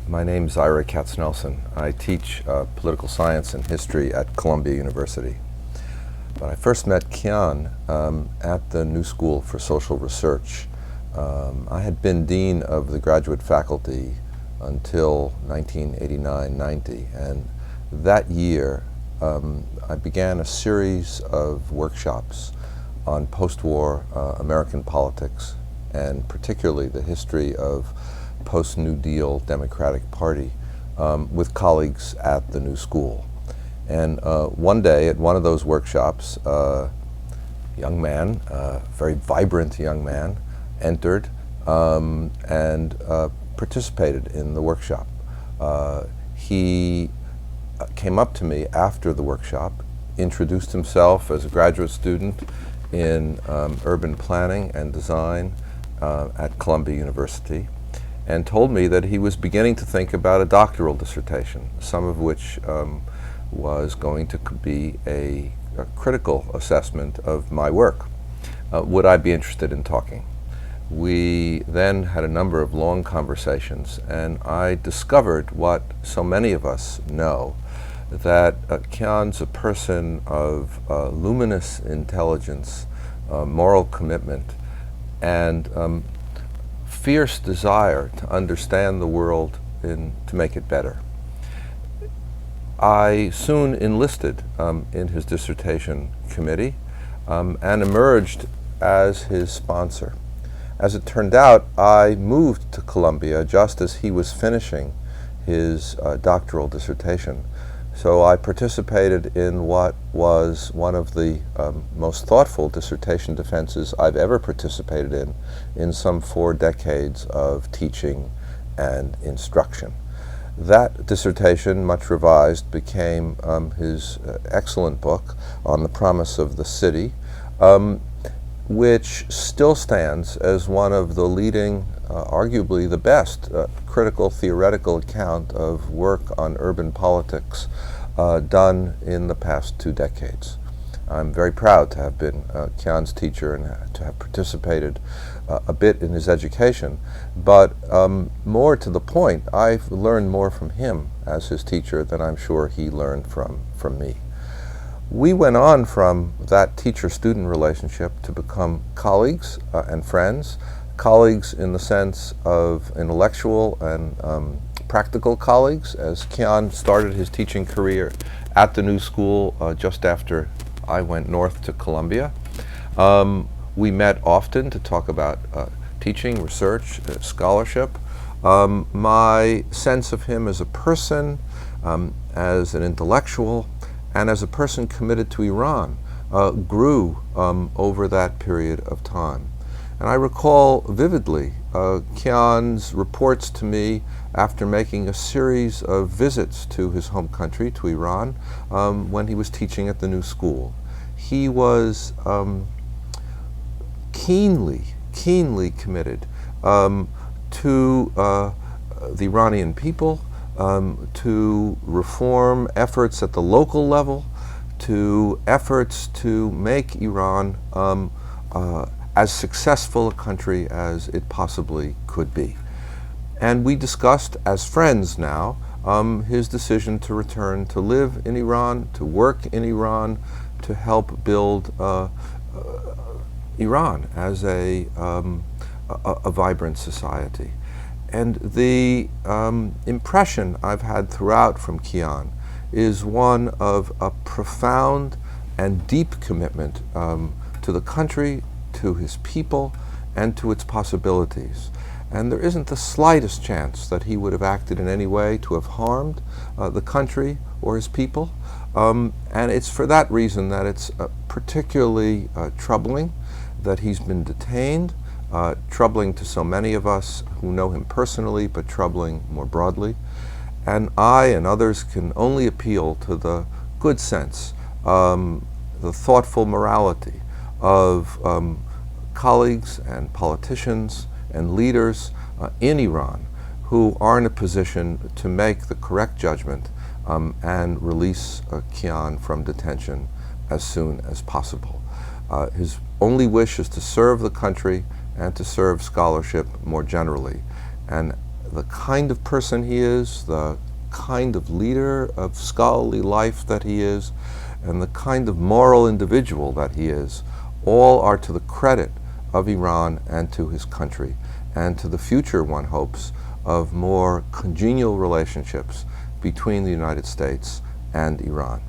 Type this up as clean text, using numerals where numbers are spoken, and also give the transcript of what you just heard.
My name's Ira Katznelson. I teach political science and history at Columbia University. But I first met Kian at the New School for Social Research. I had been dean of the graduate faculty until 1989-90, and that year I began a series of workshops on post-war American politics, and particularly the history of post-New Deal Democratic Party with colleagues at the New School. And one day at one of those workshops, a young man, a very vibrant young man, entered and participated in the workshop. He came up to me after the workshop, introduced himself as a graduate student in urban planning and design at Columbia University, and told me that he was beginning to think about a doctoral dissertation, some of which was going to be a critical assessment of my work. Would I be interested in talking? We then had a number of long conversations, and I discovered what so many of us know, that Kian's a person of luminous intelligence, moral commitment, and fierce desire to understand the world and to make it better. I soon enlisted in his dissertation committee and emerged as his sponsor. As it turned out, I moved to Columbia just as he was finishing his doctoral dissertation. So I participated in what was one of the most thoughtful dissertation defenses I've ever participated in some 4 decades of teaching and instruction. That dissertation, much revised, became his excellent book on the promise of the city, which still stands as one of the leading, arguably the best, critical theoretical account of work on urban politics done in the past 2 decades. I'm very proud to have been Kian's teacher and to have participated a bit in his education, but more to the point, I've learned more from him as his teacher than I'm sure he learned from me. We went on from that teacher-student relationship to become colleagues and friends, colleagues in the sense of intellectual and practical colleagues, as Kian started his teaching career at the New School just after I went north to Columbia. We met often to talk about teaching, research, scholarship. My sense of him as a person, as an intellectual, and as a person committed to Iran grew over that period of time. And I recall vividly Kian's reports to me after making a series of visits to his home country, to Iran, when he was teaching at the New School. He was keenly committed to the Iranian people, to reform efforts at the local level, to efforts to make Iran as successful a country as it possibly could be. And we discussed, as friends now, his decision to return to live in Iran, to work in Iran, to help build Iran as a vibrant society. And the impression I've had throughout from Kian is one of a profound and deep commitment to the country, to his people, and to its possibilities. And there isn't the slightest chance that he would have acted in any way to have harmed the country or his people. And it's for that reason that it's particularly troubling that he's been detained, troubling to so many of us who know him personally, but troubling more broadly. And I and others can only appeal to the good sense, the thoughtful morality of colleagues and politicians and leaders in Iran who are in a position to make the correct judgment and release Kian from detention as soon as possible. His only wish is to serve the country and to serve scholarship more generally. And the kind of person he is, the kind of leader of scholarly life that he is, and the kind of moral individual that he is, all are to the credit of Iran and to his country, and to the future, one hopes, of more congenial relationships between the United States and Iran.